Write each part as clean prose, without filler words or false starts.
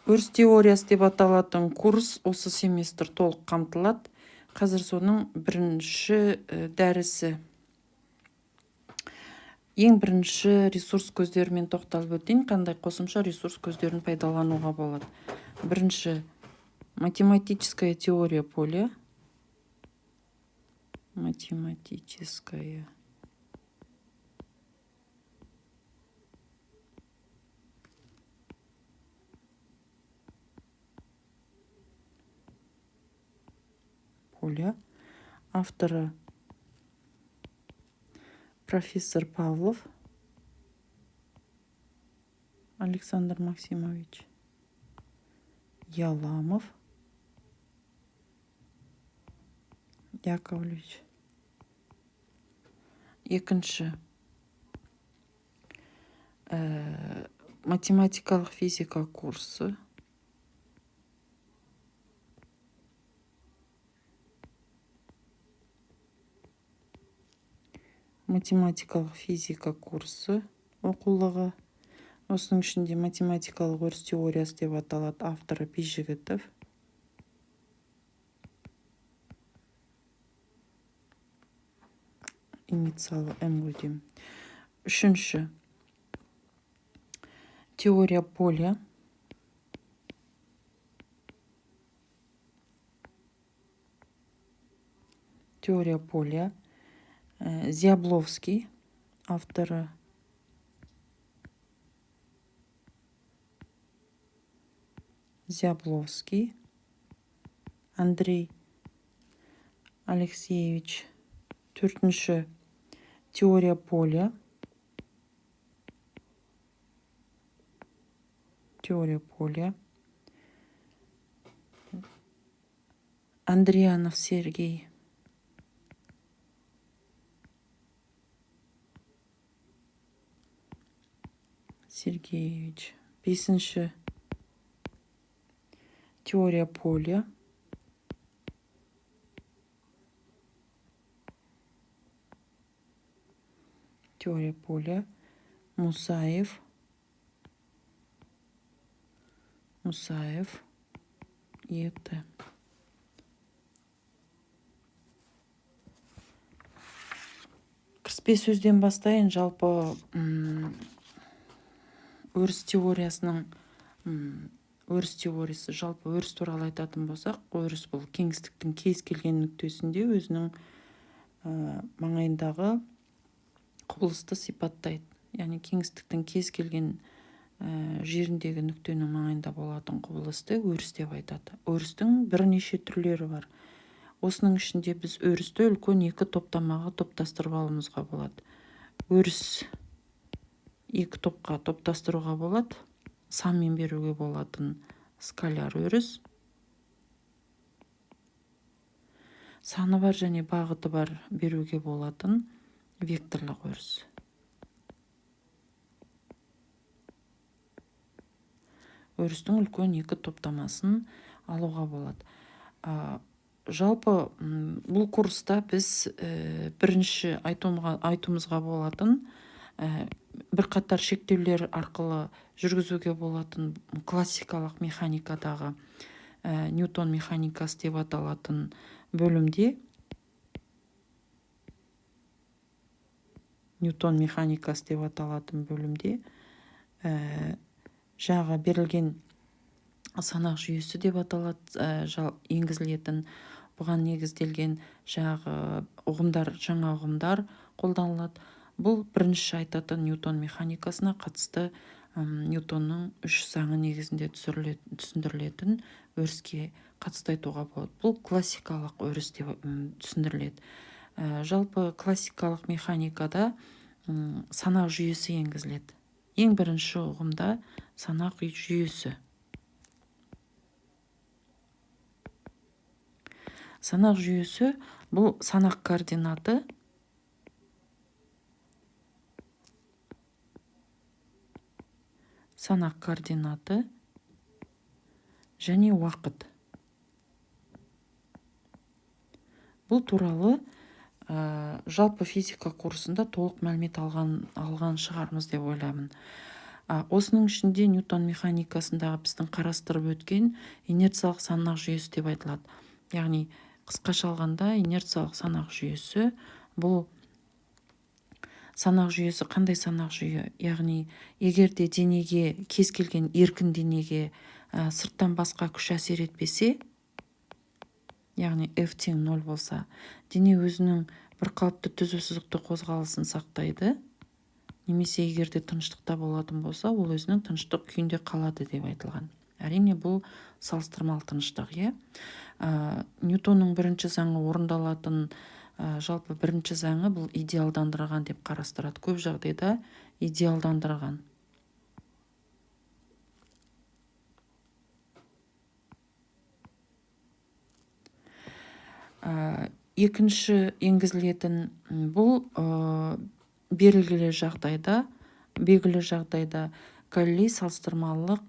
Өріс теориясы деп аталатын курс осы семестр толық қамтылады. Қазір соның бірінші дәрісі. Ең бірінші ресурс көздерімен тоқталып өтейін, қандай қосымша ресурс көздерін пайдалануға болады. Бірінші математическая теория поля. Математическая поля. Авторы профессор Павлов Александр Максимович, Яламов Яковлевич. Екінші математикалық физика курсы. Математикалық физика курсы оқулығы. Осының ішінде математикалық өріс теориясы деп аталады. Авторы Бижігітов. Инициалы М ғой деймін. Үшінші теория поля. Теория поля. Зябловский. Авторы Зябловский Андрей Алексеевич. Төртінші теория поля. Теория поля. Андрианов Сергей. Сергеевич. Бесінші теория поля. Теория поля. Мусаев. Ет. Кіріспе сөзден бастайын. Жалпы өріс теориясының өріс теориясы жалпы өріс туралы айтатын болсақ, өріс бұл кеңістіктің кез келген нүктесінде өзінің маңайындағы құбылысты сипаттайды. Яғни кеңістіктің кез келген жеріндегі нүктенің маңайында болатын құбылысты өріс деп айтады. Өрістің бірнеше түрлері бар. Осының ішінде біз өрісті үлкен екі топтамаға топтастырып алуымызға болады. Өріс екі топқа топтастыруға болады. Санмен беруге болатын скаляр өріс. Саны бар және бағыты бар беруге болатын векторлық өріс. Өрістің үлкен екі топтамасын алуға болады. Жалпы бұл курста біз бірінші айтуымызға болатын бір қатар шектеулер арқылы жүргізуге болатын классикалық механикадағы Ньютон механикасы деп аталатын бөлімде жағы берілген санақ жүйесі деп аталады, енгізілетін, бұған негізделген жағы жаңа ұғымдар қолданылады. Бұл бірінші айтатын Ньютон механикасына қатысты Ньютонның үш заңы негізінде түсіндірілетін өріске қатысты айтуға болады. Бұл классикалық өріс деп түсіндіріледі. Жалпы классикалық механикада санақ жүйесі енгізіледі. Ең бірінші ұғымда санақ жүйесі. Санақ жүйесі бұл санақ координаты және уақыт. Бұл туралы жалпы физика курсында толық мәлімет алған шығармыз деп ойлаймын. Осының ішінде Ньютон механикасындағы біздің қарастырып өткен инерциялық санақ жүйесі деп айтылады. Яғни қысқаша алғанда инерциялық санақ жүйесі бұл санақ жүйесі қандай санақ жүйе? Яғни егер де денеге, кез келген еркін денеге сырттан басқа күш әсер етпесе, яғни F тең 0 болса, дене өзінің бір қалыпты түзу сызықты қозғалысын сақтайды. Немесе егер де тыныштықта болатын болса, ол өзінің тыныштық күйінде қалады деп айтылған. Әрине бұл салыстырмалы тыныштық, иә. Ньютонның бірінші заңы орындалатын жалпы бірінші заңы бұл идеалдандырған деп қарастырады. Көп жағдайда идеалдандырған. Екінші енгізілетін бұл белгілі жағдайда Галилей салыстырмалылық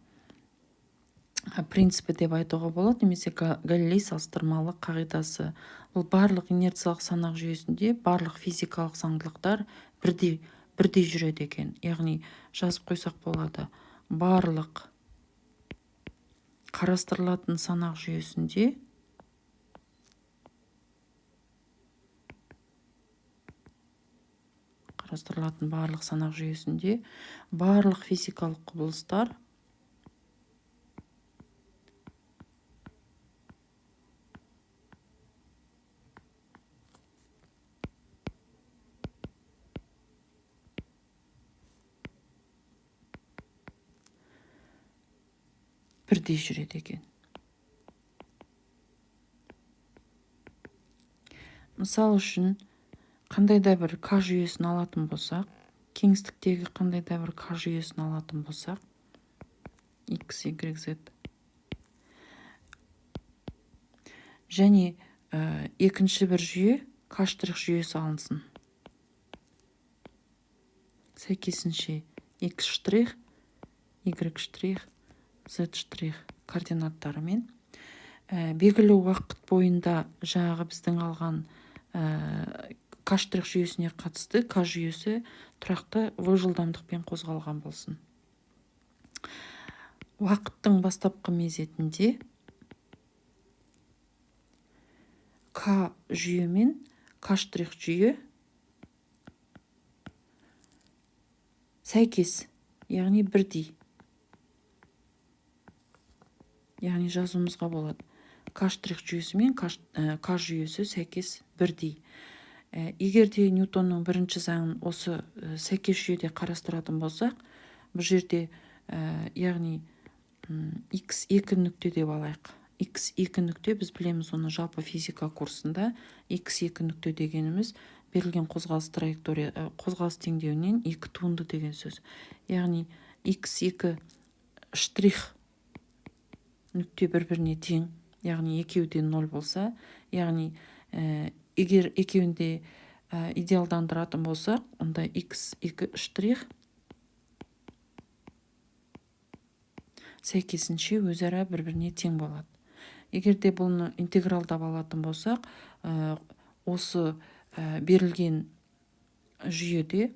принципі деп айтуға болады, немесе Галилей салыстырмалылық қағидасы. Бұл барлық инерциялық санақ жүйесінде барлық физикалық заңдылықтар бірдей жүреді екен. Яғни жазып қойсақ болады, барлық қарастырылатын санақ жүйесінде барлық физикалық құбылыстар бірдей жүреді екен. Мысал үшін, қандай да бір К жүйесін алатын болсақ, кеңістіктегі қандай да бір К жүйесін алатын болсақ, X, Y, Z. Және екінші бір жүйе К' жүйесі алынсын. Сәйкесінше X', Y', Z' координаттарымен белгілі уақыт бойында жаңағы біздің алған К' жүйесіне қатысты К жүйесі тұрақты V жылдамдықпен қозғалған болсын. Уақыттың бастапқы мезетінде К жүйе мен К' жүйе сәйкес, яғни бірдей. Яғни жазуымызға болады. К' жүйесі мен К жүйесі сәйкес бірдей. Егер де Ньютонның бірінші заңын осы сәйкес жүйеде қарастыратын болсақ, бұл жерде яғни X2 нүкте деп алайық. X2 нүкте, біз білеміз оны жалпы физика курсында. X2 нүкте дегеніміз берілген қозғалыс теңдеуінен 2 туынды деген сөз. Яғни X2 штрих нүкте бір-біріне тең, яғни екеуде 0 болса, яғни егер екеуінде идеалдандыратын болсақ, онда X2 штрих сәйкесінше өзара бір-біріне тең болады. Егер де бұны интегралдап алатын болсақ, осы берілген жүйеде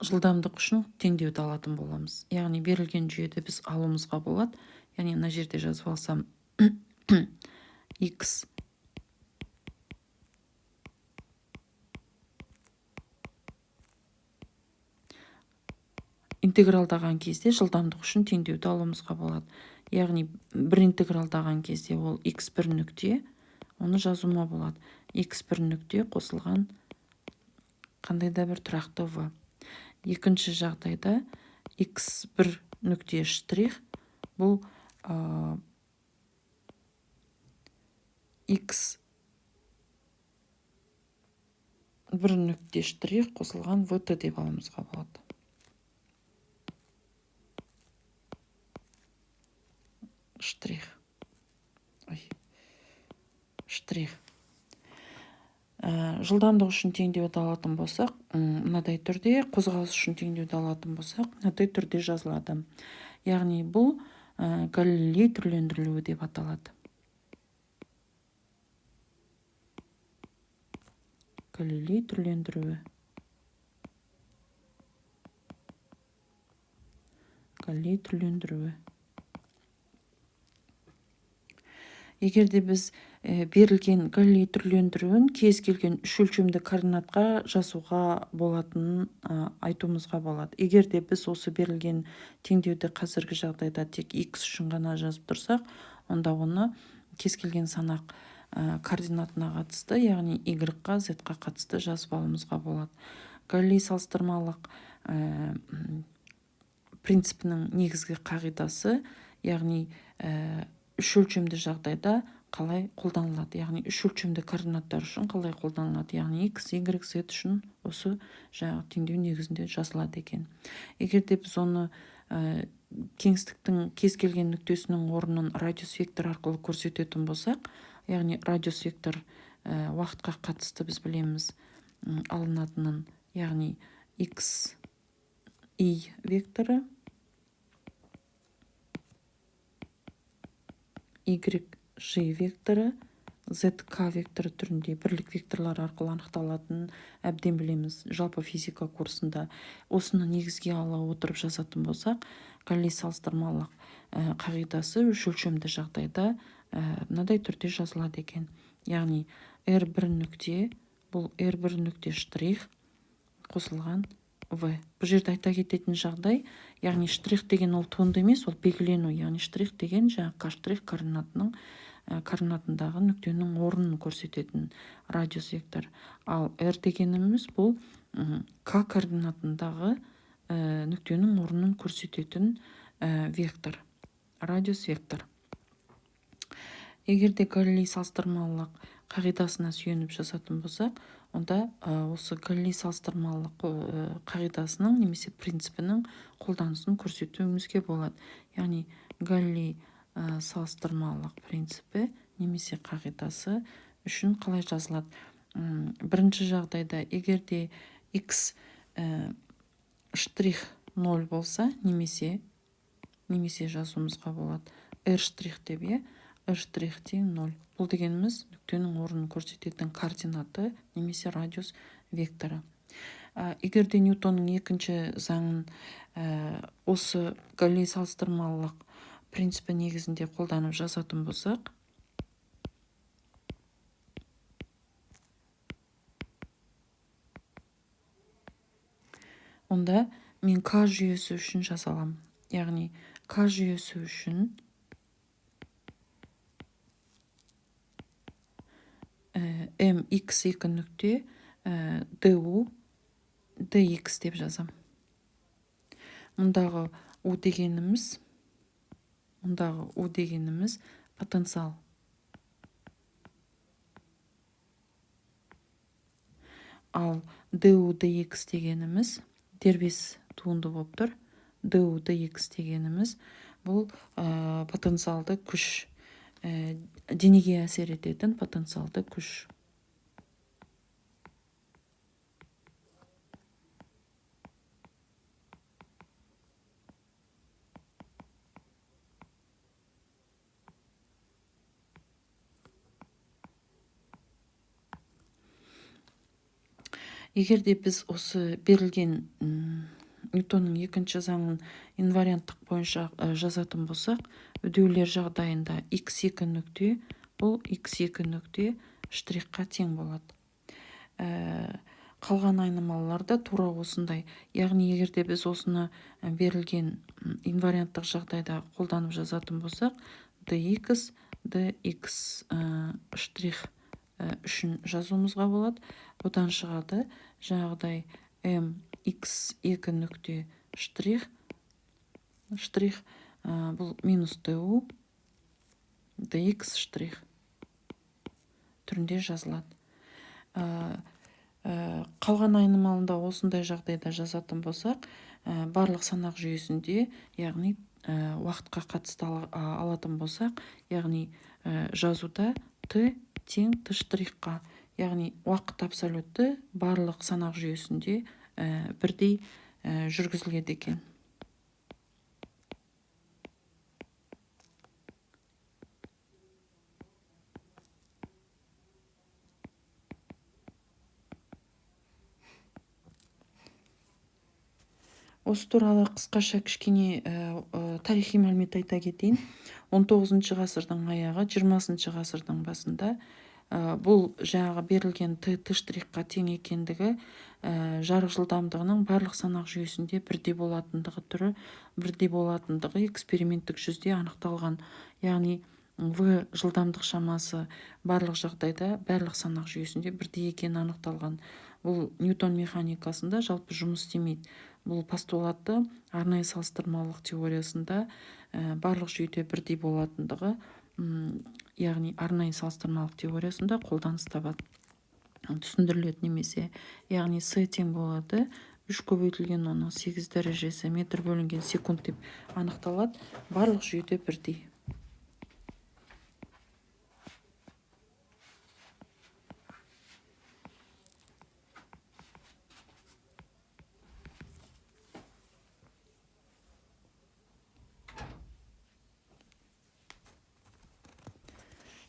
жылдамдық үшін теңдеуді алатын боламыз. Яғни берілген жүйеде біз алуымызға болады. Яғни мына жерде жазып алсам X интегралдаған кезде жылдамдық үшін теңдеуді алуымызға болады. Яғни бір интегралдаған кезде ол X1 нүкте, оны жазуыма болады. X1 нүкте қосылған қандай да бір тұрақты V. Екінші жағдайда X1 нүкте штрих, бұл X1 нүкте штрих қосылған VT деп алуымызға болады. Штрих. Жылдамдық үшін теңдеуді алатын болсақ, мынадай түрде, қозғалыс үшін теңдеуді алатын болсақ, мынадай түрде жазылады. Яғни бұл Галилей түрлендірілуі деп аталады. Галилей түрлендіруі. галлий түрлендіруі. Егерде біз берілген галлий түрлендіруін кез келген үш өлшемді координатқа жазуға болатынын айтуымызға болады. Егерде біз осы берілген теңдеуді қазіргі жағдайда тек x үшін ғана жазып тұрсақ, онда оны кез келген санақ координатына қатысты, яғни y-ға, z-ға қатысты жазып алуымызға болады. Галлий салыстырмалық принципінің негізгі қағидасы, яғни үш өлшемді жағдайда қалай қолданылады, яғни үш өлшемді координаттар үшін қалай қолданылады, яғни x, y, z үшін осы жаңағы теңдеу негізінде жазылады екен. Егерде біз оны кеңістіктің кез келген нүктесінің орнын радиус вектор арқылы көрсететін болсақ, яғни радиус вектор уақытқа қатысты біз білеміз алынатынын, яғни x, y векторы, y, g векторы, z, k векторы түрінде бірлік векторлар арқылы анықталатынын әбден білеміз жалпы физика курсында. Осыны негізге ала отырып жазатын болсақ, галлий салыстырмалық қағидасы үш өлшемді жағдайда мынадай түрде жазылады екен. Яғни r1 нүкте, бұл r1 нүкте штрих қосылған v. Бұл жерде айта кететін жағдай, яғни штрих деген ол туынды емес, ол белгілену, яғни штрих деген жаңағы k штрих координатындағы нүктенің орнын көрсететін радиус вектор. Ал r дегеніміз бұл k координатындағы нүктенің орнын көрсететін вектор, радиус вектор. Егерде галлий салыстырмалық қағидасына сүйеніп жазатын болсақ, онда осы галлий салыстырмалық қағидасының немесе принципінің қолданысын көрсетуімізге болады. Яғни галлий салыстырмалық принципі немесе қағидасы үшін қалай жазылады. Бірінші жағдайда, егерде x штрих 0 болса, немесе жазуымызға болады r штрих деп, r штрих тең 0. Бұл дегеніміз нүктенің орнын көрсететін координаты немесе радиус векторы. Егерде Ньютонның екінші заңын осы галлий салыстырмалық принципі негізінде қолданып жазатын болсақ, онда мен k жүйесі үшін жазалам. Яғни k жүйесі үшін mx2 нүкте du dx деп жазам. Мұндағы u дегеніміз потенциал. Ал du dx дегеніміз дербес туынды болып тұр. du dx дегеніміз бұл потенциалды күш, денеге әсер ететін потенциалды күш. Егерде біз осы берілген Ньютонның екінші заңын инварианттық бойынша жазатын болсақ, үдеулер жағдайында x2 нүкте, бұл x2 нүкте штрихқа тең болады. Қалған айнымалыларда тура осындай. Яғни егерде біз осыны берілген инварианттық жағдайда қолданып жазатын болсақ, dx штрих үшін жазуымызға болады. Бұдан шығады жағдай mx2 нүкте штрих бұл минус du dx штрих түрінде жазылады. Қалған айнымалында осындай жағдайда жазатын болсақ, барлық санақ жүйесінде, яғни уақытқа қатысты алатын болсақ, яғни жазуда t тең t штрихқа, яғни уақыт абсолютті барлық санақ жүйесінде бірдей жүргізіледі екен. Осы туралы қысқаша кішкене тарихи мәлімет айта кетейін. 19 ғасырдың аяғы, 20 ғасырдың басында бұл жаңағы берілген т штрихқа тең екендігі жарық жылдамдығының барлық санақ жүйесінде бірдей болатындығы эксперименттік жүзде анықталған. Яғни в жылдамдық шамасы барлық жағдайда барлық санақ жүйесінде бірдей екені анықталған. Бұл Ньютон механикасында жалпы жұмыс істемейді. Бұл постулатты арнайы салыстырмалық теориясында барлық жүйеде бірдей болатындығы, яғни арнайы салыстырмалық теориясында қолданыс табады, түсіндіріледі. Немесе яғни с тең болады 3 көбейтілген 8 дәрежесі метр бөлінген секунд деп анықталады. Барлық жүйеде бірдей.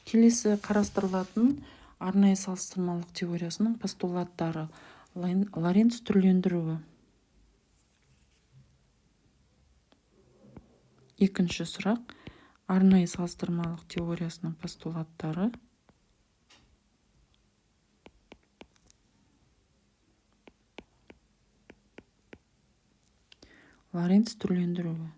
Келесі қарастырылатын арнайы салыстырмалық теориясының постулаттары. Лоренц түрлендіруі. Екінші сұрақ. Арнайы салыстырмалық теориясының постулаттары. Лоренц түрлендіруі.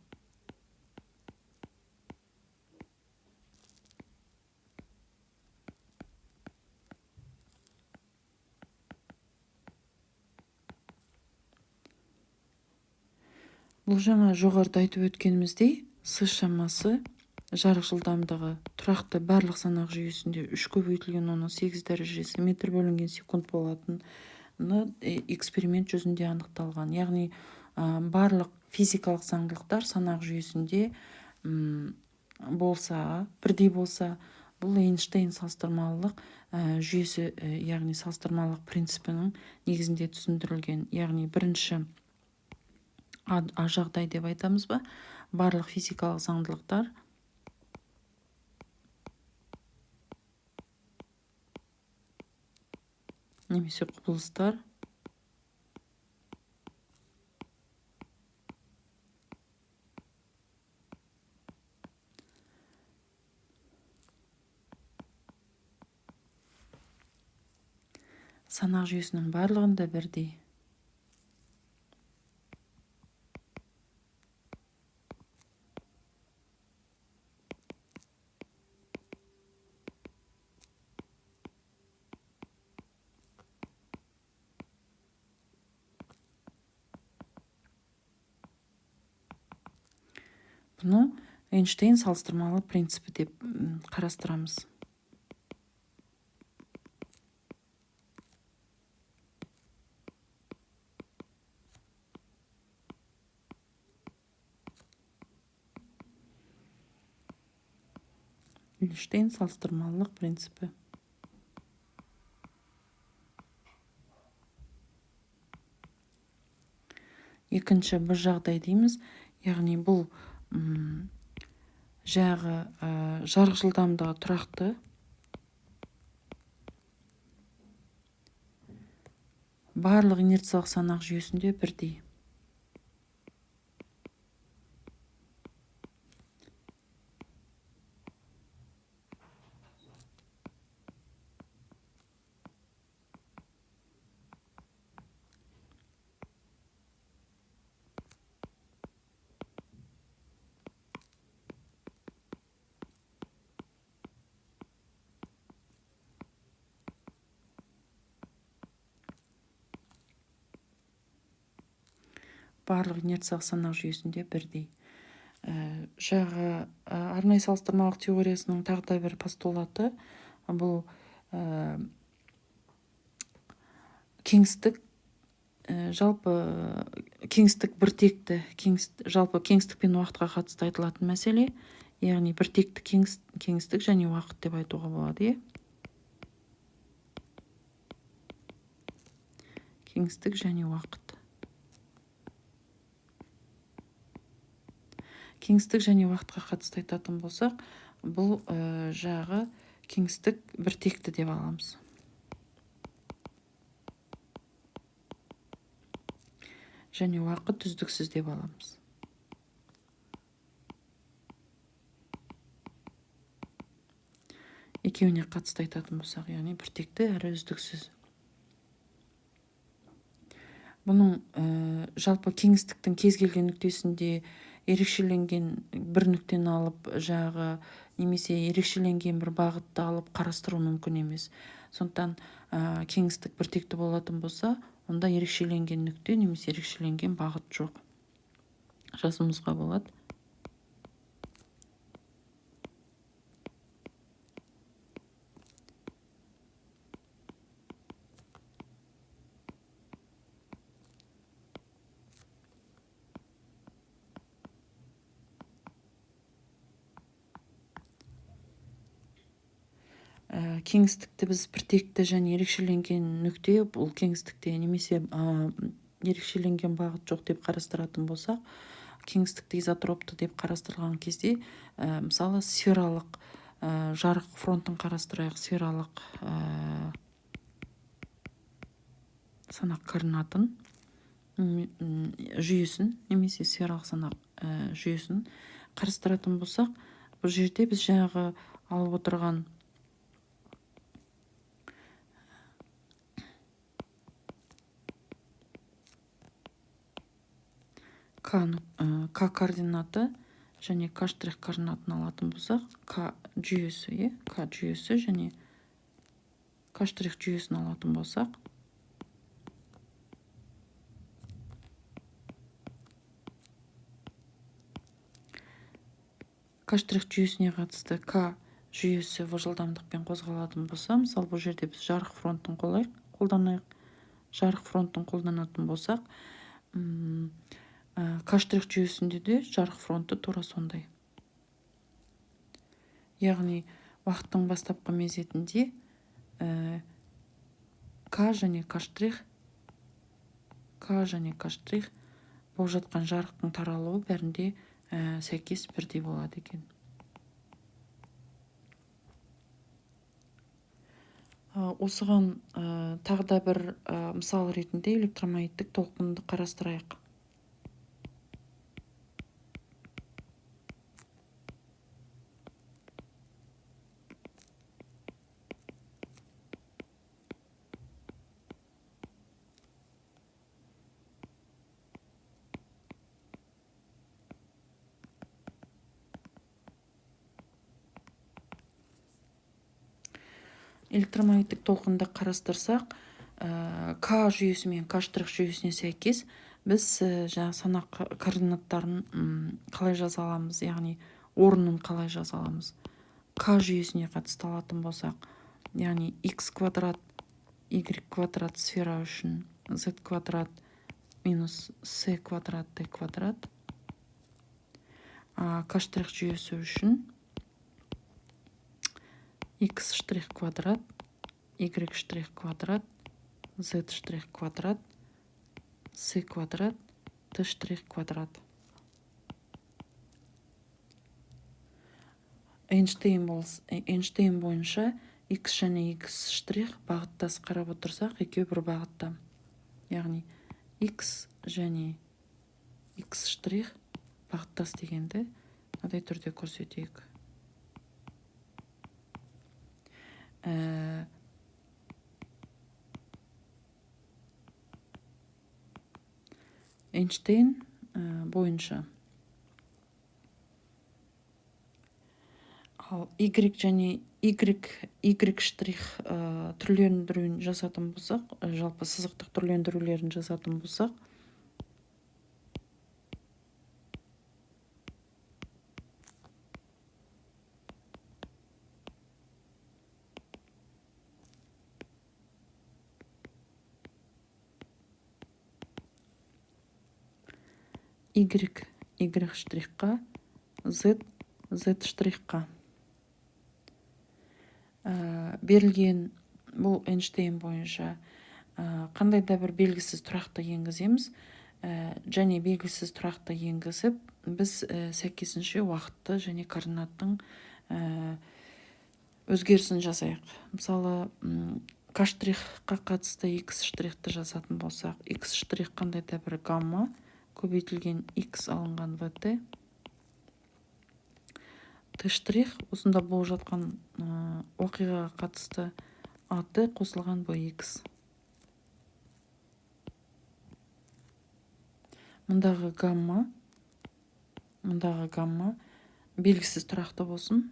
Бұл жаңа жоғарыда айтып өткеніміздей, с шамасы жарық жылдамдығы тұрақты барлық санақ жүйесінде 3 көбейтілген 8 дәрежесі метр бөлінген секунд болатыны эксперимент жүзінде анықталған. Яғни барлық физикалық заңдылықтар санақ жүйесінде бірдей болса, бұл Эйнштейн салыстырмалылық жүйесі, яғни салыстырмалылық принципінің негізінде түсіндірілген. Яғни бірінші А жағдай деп айтамыз ба? Барлық физикалық заңдылықтар немесе құбылыстар санақ жүйесінің барлығында бірдей. Бұны Эйнштейн салыстырмалы принципі деп қарастырамыз. Эйнштейн салыстырмалылық принципі. Екінші бір жағдай дейміз. Яғни бұл жарық жылдамдығы тұрақты. Барлық инерциялық санақ жүйесінде бірдей. Барлық инерциялық санақ жүйесінде бірдей. Арнайы салыстырмалық теориясының тағы да бір постулаты бұл кеңістік, жалпы кеңістік біртекті, жалпы кеңістік пен уақытқа қатысты айтылатын мәселе, яғни біртекті кеңістік және уақыт деп айтуға болады. Кеңістік және уақыт. Кеңістік және уақытқа қатысты айтатын болсақ, бұл жағы кеңістік біртекті деп аламыз. және уақыт үздіксіз деп аламыз. Екеуіне қатысты айтатын болсақ, яғни біртекті әрі үздіксіз. Бұның жалпы кеңістіктің кез келген нүктесінде ерекшеленген бір нүктені алып немесе ерекшеленген бір бағытты алып қарастыру мүмкін емес. Сондықтан кеңістік біртекті болатын болса, онда ерекшеленген нүкте немесе ерекшеленген бағыт жоқ. Жазуымызға болады. Кеңістікті біз біртекті және ерекшеленген нүкте, бұл кеңістікте немесе ерекшеленген бағыт жоқ деп қарастыратын болсақ, кеңістікті изотропты деп қарастырған кезде, мысалы сфералық жарық фронтын қарастырайық, сфералық санақ координатын жүйесін немесе сфералық санақ жүйесін қарастыратын болсақ, бұл жерде біз жаңағы алып отырған К координаты және К штрих координатын алатын болсақ, К жүйесі және К штрих жүйесін алатын болсақ, К штрих жүйесіне қатысты К жүйесі v жылдамдықпен қозғалатын болса, мысалы бұл жерде біз жарық фронтын қолданайық. Жарық фронтын қолданатын болсақ, К штрих жүйесінде де жарық фронты тура сондай. Яғни уақыттың бастапқы мезетінде К және К штрих болып жатқан жарықтың таралуы бәрінде сәйкес бірдей болады екен. Осыған тағы да бір мысал ретінде электромагниттік толқынды қарастырайық. Электромагниттік толқынды қарастырсақ, К жүйесі мен К штрих жүйесіне сәйкес біз жаңа санақ координаттарын қалай жаза аламыз, яғни орнын қалай жаза аламыз. К жүйесіне қатысты алатын болсақ, яғни x квадрат, y квадрат сфера үшін z квадрат минус c квадрат d квадрат. К штрих жүйесі үшін x штрих квадрат, y штрих квадрат, z штрих квадрат, c квадрат, d штрих квадрат. Эйнштейн бойынша x және x штрих бағыттас қарап отырсақ, екеуі бір бағытта. Яғни x және x штрих бағыттас дегенді мынадай түрде көрсетейік. Эйнштейн бойынша ал y және y штрих түрлендіруін жасатын болсақ, жалпы сызықтық түрлендірулерін жасатын болсақ, y штрихқа, z штрихқа берілген бұл Эйнштейн бойынша қандай да бір белгісіз тұрақты енгіземіз, және белгісіз тұрақты енгізіп, біз сәйкесінше уақытты және координаттың өзгерісін жасайық. Мысалы, к штрихқа қатысты x штрихты жазатын болсақ, x штрих қандай да бір гамма көбейтілген x алынған vt, т штрих осында болып жатқан оқиғаға қатысты at қосылған bx. Мұндағы гамма белгісіз тұрақты болсын.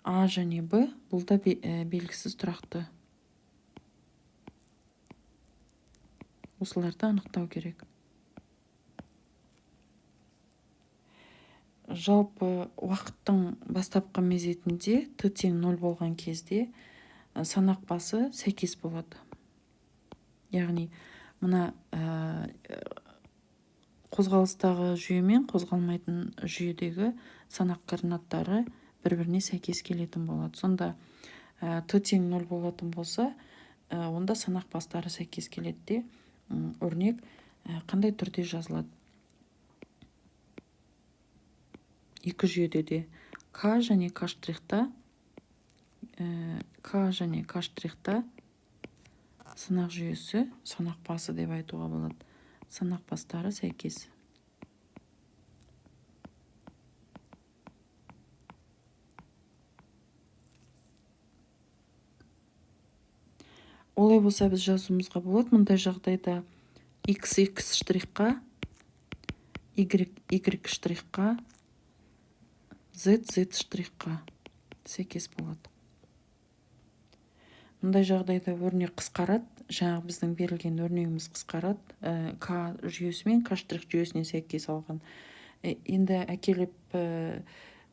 А және Б бұл да белгісіз тұрақты. Осыларды анықтау керек. Жалпы уақыттың бастапқы мезетінде т тең 0 болған кезде санақ басы сәйкес болады. Яғни мына қозғалыстағы жүйе мен қозғалмайтын жүйедегі санақ координаттары бір-біріне сәйкес келетін болады. Сонда т тең 0 болатын болса, онда санақ бастары сәйкес келеді де, өрнек қандай түрде жазылады? Екі жүйеде де К және К штрихта санақ жүйесі, санақ басы деп айтуға болады. Санақ бастары сәйкес. Олай болса біз жазуымызға болады. Мұндай жағдайда x штрихқа, y штрихқа, z штрихқа сәйкес болады. Мұндай жағдайда өрнек қысқарады. Жаңағы біздің берілген өрнегіміз қысқарады. К жүйесі мен К штрих жүйесіне сәйкес алған. Енді әкеліп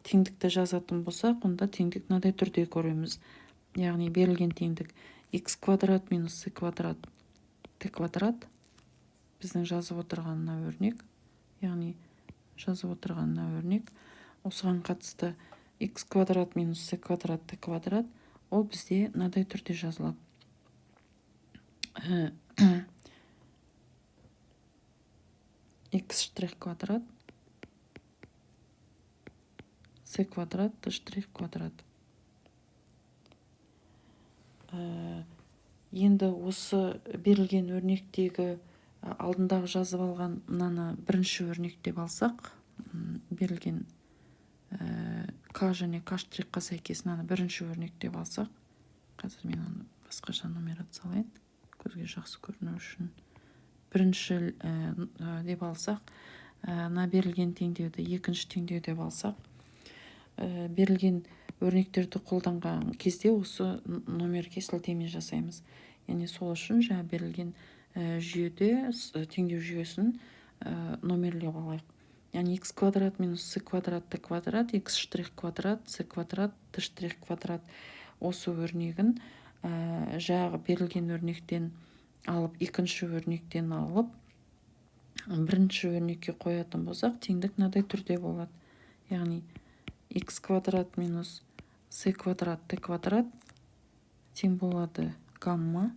теңдікті жазатын болсақ, онда теңдік мынадай түрде көреміз. Яғни берілген теңдік x квадрат минус c квадрат t квадрат. Біздің жазып отырғанына өрнек. Яғни жазып отырғанына өрнек. Осыған қатысты x квадрат минус c квадрат t квадрат. Ол бізде мынадай түрде жазылады. X штрих квадрат, c квадрат, t штрих квадрат. Енді осы берілген өрнектегі алдындағы жазып алған мынаны бірінші өрнек деп алсақ, берілген К және К штрихқа сәйкес мынаны бірінші өрнек деп алсақ, қазір мен оны басқаша нумерациялайын, көзге жақсы көріну үшін. Бірінші деп алсақ, мына берілген теңдеуді екінші теңдеу деп алсақ, берілген өрнектерді қолданған кезде осы номерге сілтеме жасаймыз. Яғни сол үшін жаңа берілген жүйеде теңдеу жүйесін номерлеп алайық. Яғни x квадрат минус c квадрат t квадрат, x штрих квадрат, c квадрат, t штрих квадрат. Осы өрнегін жағы берілген өрнектен алып, екінші өрнектен алып, бірінші өрнекке қоятын болсақ, теңдік мынадай түрде болады. Яғни x квадрат минус c квадрат t квадрат тең болады гамма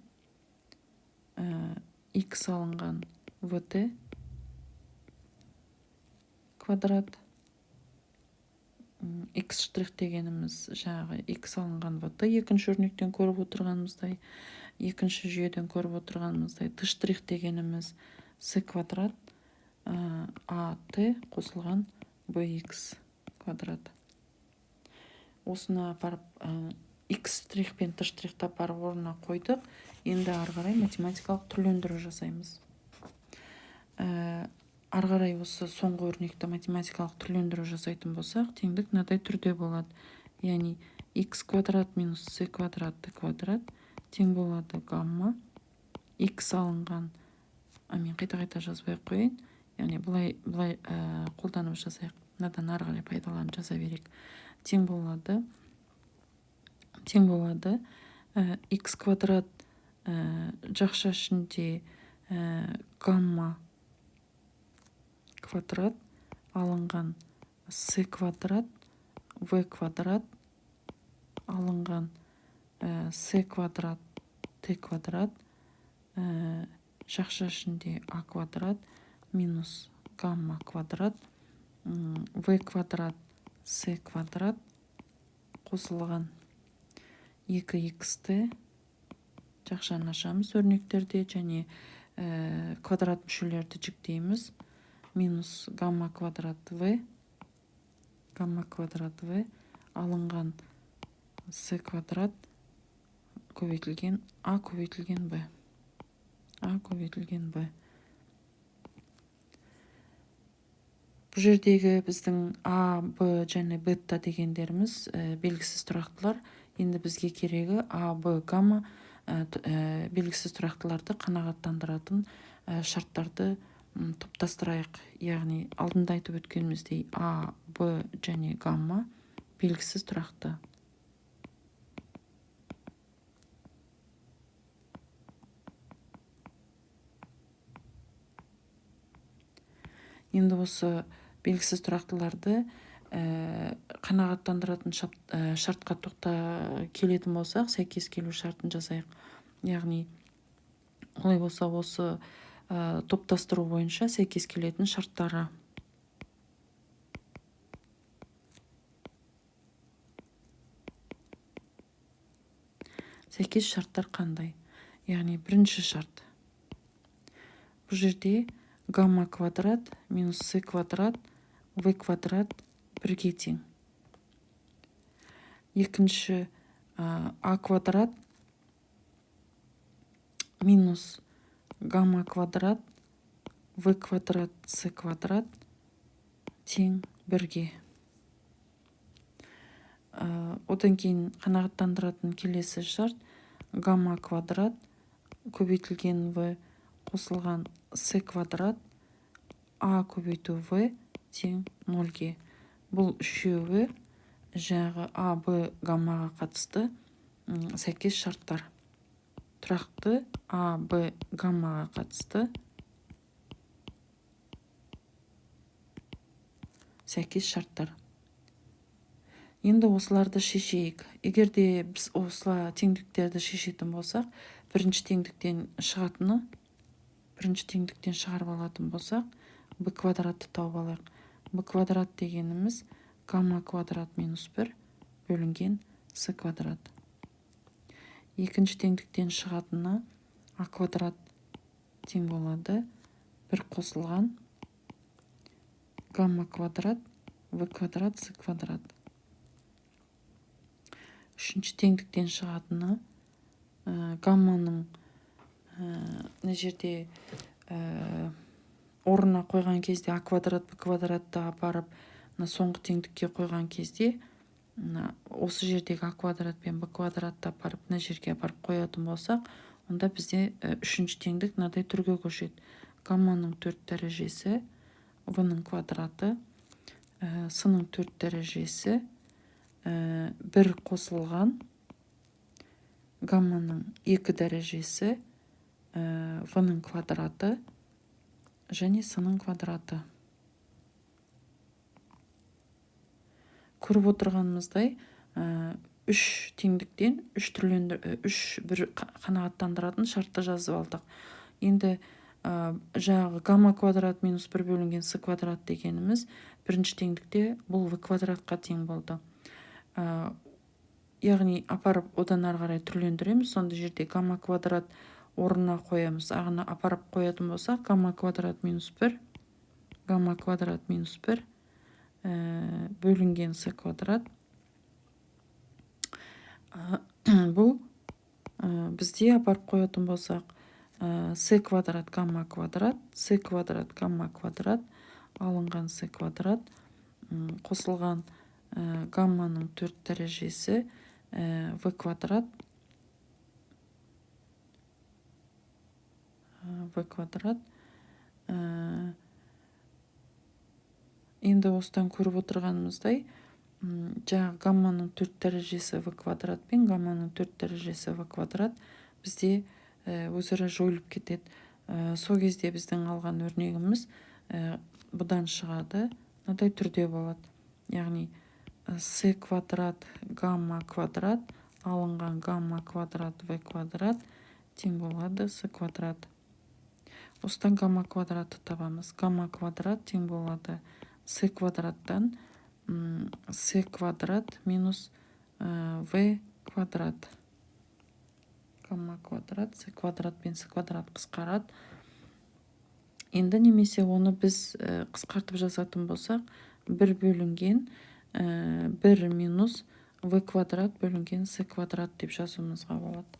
x алынған vt квадрат. X штрих дегеніміз жағы x алынған vt, екінші өрнектен көріп отырғанымыздай, екінші жүйеден көріп отырғанымыздай, t штрих дегеніміз c квадрат, at қосылған bx квадрат. Осыны апарып x штрих пен t штрихті апарып орнына қойдық. Енді ары қарай математикалық түрлендіру жасаймыз. Ары қарай осы соңғы өрнекті математикалық түрлендіру жасайтын болсақ, теңдік мынадай түрде болады. Яғни x квадрат минус c квадрат t квадрат тең болады гамма x алынған, мен қайта жазбай қойын. Яғни бұлай қолданып жазайық. Мынадан ары қарай пайдаланып жаза берейік. Тең болады x квадрат жақша ішінде гамма квадрат алынған c квадрат v квадрат алынған c квадрат t квадрат жақша ішінде a квадрат минус гамма квадрат v квадрат с квадрат қосылған 2x-ті жақшаны ашамыз өрнектерде және квадрат мүшелерді жіктейміз. Минус гамма квадрат v алынған с квадрат көбейтілген a көбейтілген b. Бұл жердегі біздің a, b және бетта дегендеріміз белгісіз тұрақтылар. Енді бізге керегі a, b, гамма белгісіз тұрақтыларды қанағаттандыратын шарттарды топтастырайық. Яғни алдында айтып өткеніміздей a, b және гамма белгісіз тұрақты. Енді осы белгісіз тұрақтыларды қанағаттандыратын шартқа келетін болсақ, сәйкес келу шартын жасайық. Яғни олай болса осы топтастыру бойынша сәйкес келетін шарттары. Сәйкес шарттар қандай? Яғни бірінші шарт. Бұл жерде гамма квадрат минус с квадрат v квадрат бірге тең. Екінші a квадрат минус гамма квадрат v квадрат с квадрат тең бірге. Одан кейін қанағаттандыратын келесі шарт гамма квадрат көбейтілген v қосылған с квадрат a көбейту v тең 0-ге. Бұл үшеуі жағы a, b, гаммаға қатысты сәйкес шарттар. Тұрақты a, b, гаммаға қатысты сәйкес шарттар. Енді осыларды шешейік. Егерде біз осыла теңдіктерді шешетін болсақ, бірінші теңдіктен шығарып алатын болсақ, b квадратты тауып алайық. b квадрат дегеніміз гамма квадрат минус 1 бөлінген с квадрат. Екінші теңдіктен шығатынына a квадрат тең болады 1 қосылған гамма квадрат v квадрат с квадрат. Үшінші теңдіктен шығатыны гамманың мына жерде орнына қойған кезде a квадрат b квадратты апарып соңғы теңдікке қойған кезде осы жердегі a квадрат пен b квадратты апарып мына жерге апарып қоятын болсақ, онда бізде үшінші теңдік мынадай түрге көшеді. Гамманың 4 дәрежесі v-ның квадраты с-ның 4 дәрежесі 1 қосылған гамманың 2 дәрежесі v-ның квадраты және с-ның квадраты. Көріп отырғанымыздай, үш теңдіктен үш бір қанағаттандыратын шартты жазып алдық. Енді жағы гамма квадрат минус 1 бөлінген с квадрат дегеніміз бірінші теңдікте бұл v квадратқа тең болды. Яғни апарып одан ары қарай түрлендіреміз. Сонда жерде гамма квадрат орнына қоямыз. Ағына апарып қоятын болсақ, гамма квадрат минус 1 бөлінген с квадрат. Бұл бізде апарып қоятын болсақ, с квадрат гамма квадрат, с квадрат гамма квадрат, алынған с квадрат, қосылған гамманың 4 дәрежесі v квадрат, Енді осыдан көріп отырғанымыздай, жаңағы гамманың 4 дәрежесі v квадрат пен гамманың 4 дәрежесі v квадрат бізде өзара жойылып кетеді. Сол кезде біздің алған өрнегіміз бұдан шығады, мынадай түрде болады. Яғни с квадрат гамма квадрат алынған гамма квадрат v квадрат тең болады с квадрат. Осыдан гамма квадратты табамыз. Гамма квадрат тең болады с квадраттан с квадрат минус в квадрат, гамма квадрат, с квадрат пен с квадрат қысқарады. Енді немесе оны біз қысқартып жазатын болсақ, 1 бөлінген 1 минус в квадрат бөлінген с квадрат деп жазуымызға болады.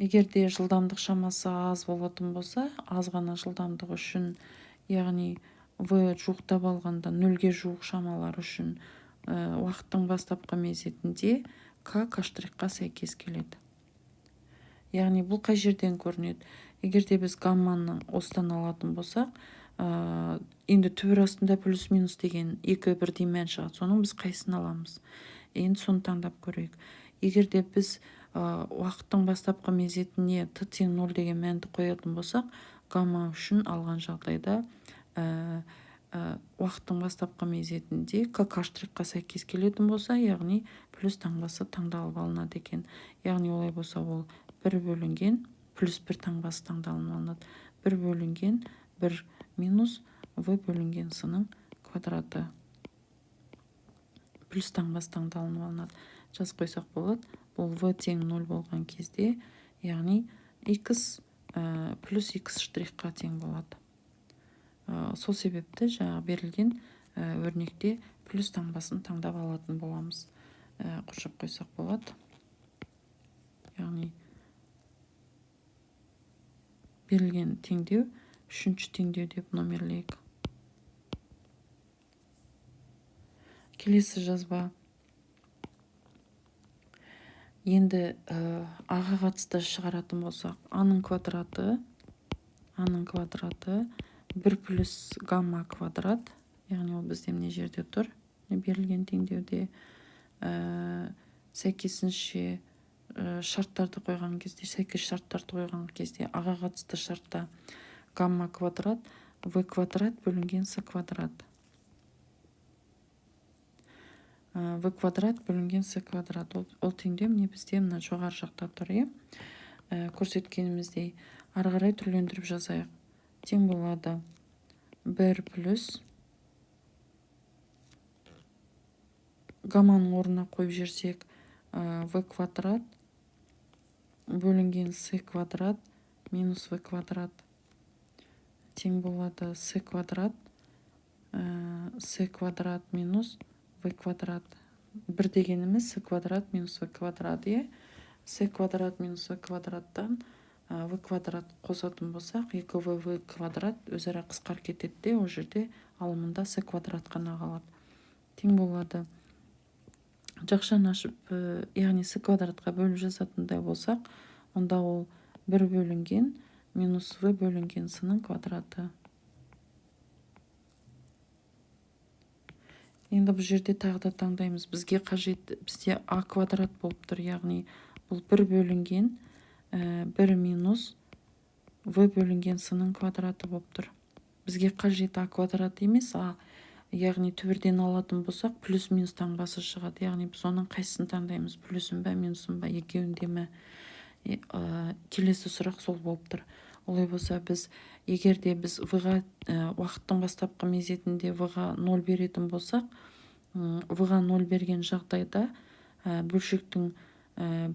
Егер де жылдамдық шамасы аз болатын болса, аз ғана жылдамдық үшін, яғни в жуықтап алғанда 0-ге жуық шамалар үшін уақыттың бастапқы мезетінде к штрихқа сәйкес келеді. Яғни бұл қай жерден көрінеді? Егер де біз гамманы осыдан алатын болсақ, енді түбір астында плюс-минус деген екі бірдей мән шығады. Соның біз қайсысын аламыз? Енді соны таңдап көрейік. Егер де біз уақыттың бастапқы мезетіне т тең 0 деген мәнді қоятын болсақ, гамма үшін алған жағдайда уақыттың бастапқы мезетінде к штрихқа сәйкес келетін болса, яғни плюс таңбасы таңдалып алынады екен. Яғни олай болса, ол 1 бөлінген плюс 1 таңбасы таңдалып алынады. 1 бөлінген 1 минус в бөлінген с-ның квадраты плюс таңбасы таңдалып алынады. Жазып қойсақ болады. Бұл в тең 0 болған кезде, яғни x плюс x штрихқа тең болады. Сол себепті жаңа берілген өрнекте плюс таңбасын таңдап алатын боламыз. Қосып қойсақ болады. Яғни берілген теңдеу, үшінші теңдеу деп номерлейік. Келесі жазба. Енді аға қатысты шығаратын болсақ, аның квадраты 1 плюс гамма квадрат, яғни ол бізде міне жерде тұр. Берілген теңдеуде сәйкесінше шарттарды қойған кезде, сәйкес шарттарды қойған кезде аға қатысты шартта гамма квадрат в квадрат бөлінген с квадрат. В квадрат бөлінген с квадрат. Ол теңдеу міне бізде мына жоғары жақта тұр. Көрсеткеніміздей ары қарай түрлендіріп жазайық. Тең болады 1 плюс гамманың орнына қойып жерсек в квадрат бөлінген с квадрат минус в квадрат тең болады с квадрат минус в квадрат. Бір дегеніміз с квадрат минус в квадрат. С квадрат минус в квадраттан в квадрат қосатын болсақ, 2v квадрат өзара қысқарып кетеді де, ол жерде алымында с квадрат қана қалады. Тең болады. Жақшаны ашып, яғни с квадратқа бөліп жазатындай болсақ, онда ол 1 бөлінген минус в бөлінген с-ның квадраты. Енді бұл жерде тағы да таңдаймыз. Бізге қажет, бізде а квадрат болып тұр, яғни бұл 1 бөлінген 1 минус в бөлінген с-ның квадраты болып тұр. Бізге қажет а квадрат емес, яғни түбірден алатын болсақ, плюс-минус таңбасы шығады. Яғни біз оның қайсысын таңдаймыз? Плюсын ба, минусын ба, екеуінде ме? Келесі сұрақ сол болып тұр. Олай болса, біз егер де біз в-ға уақыттың бастапқы мезетінде в-ға 0 беретін болсақ, в-ға 0 берген жағдайда бөлшектің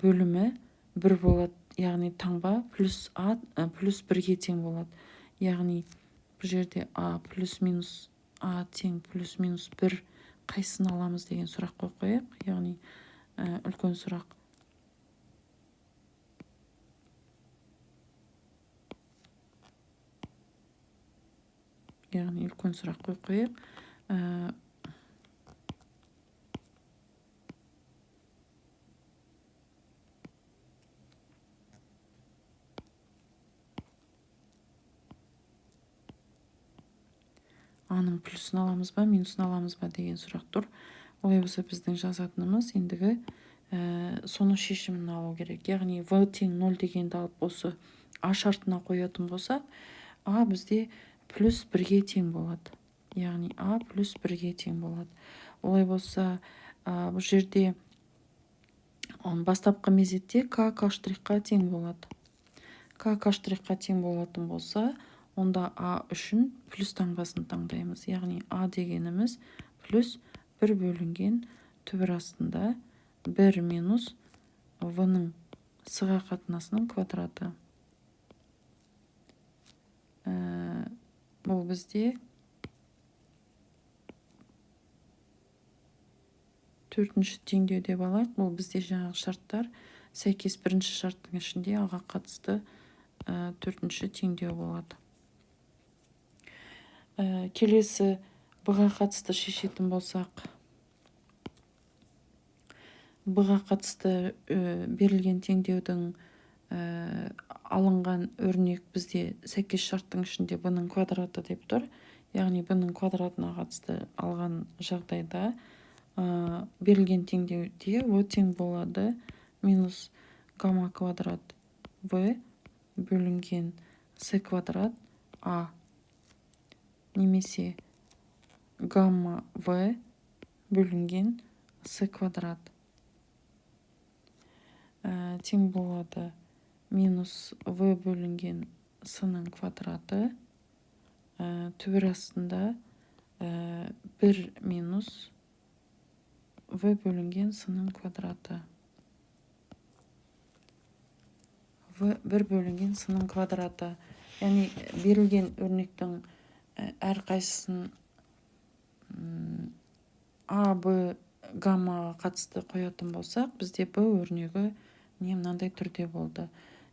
бөлімі 1 болады, яғни таңба плюс а плюс 1-ге тең болады. Яғни бұл жерде а плюс минус а тең плюс минус 1 қайсысын аламыз деген сұрақ қойып, яғни үлкен сұрақ. Яғни үлкен сұрақ қойып. Аның плюсын аламыз ба, минусын аламыз ба деген сұрақ тұр. Олай болса, біздің жазатынымыз ендігі соның шешімін алу керек. Яғни в тең 0 дегенді алып осы а шартына қоятын болсақ, а бізде плюс 1-ге тең болады. Яғни а плюс 1-ге тең болады. Олай болса, бұл жерде бастапқы мезетте к штрихқа тең болады. К штрихқа тең болатын болса, онда а үшін плюс таңбасын таңдаймыз. Яғни а дегеніміз плюс 1 бөлінген түбір астында 1 минус в-ның с-ға қатынасының квадраты. Бұл бізде төртінші теңдеу деп алайық. Бұл бізде жаңағы шарттар сәйкес бірінші шарттың ішінде аға қатысты төртінші теңдеу болады. Келесі б-ға қатысты шешетін болсақ, б-ға қатысты берілген теңдеудің алынған өрнек бізде сәйкес шарттың ішінде б-ның квадраты деп тұр. Яғни б-ның квадратына қатысты алған жағдайда берілген теңдеуде в тең болады минус гамма квадрат в бөлінген с квадрат а, немесе гамма в бөлінген с квадрат тең болады минус в бөлінген с-ның квадраты түбір астында 1 минус в бөлінген с-ның квадраты. В 1 бөлінген с-ның квадраты. Яғни берілген өрнектің әрқайсысын а, б, гаммаға қатысты қоятын болсақ, бізде б өрнегі мынандай түрде болды.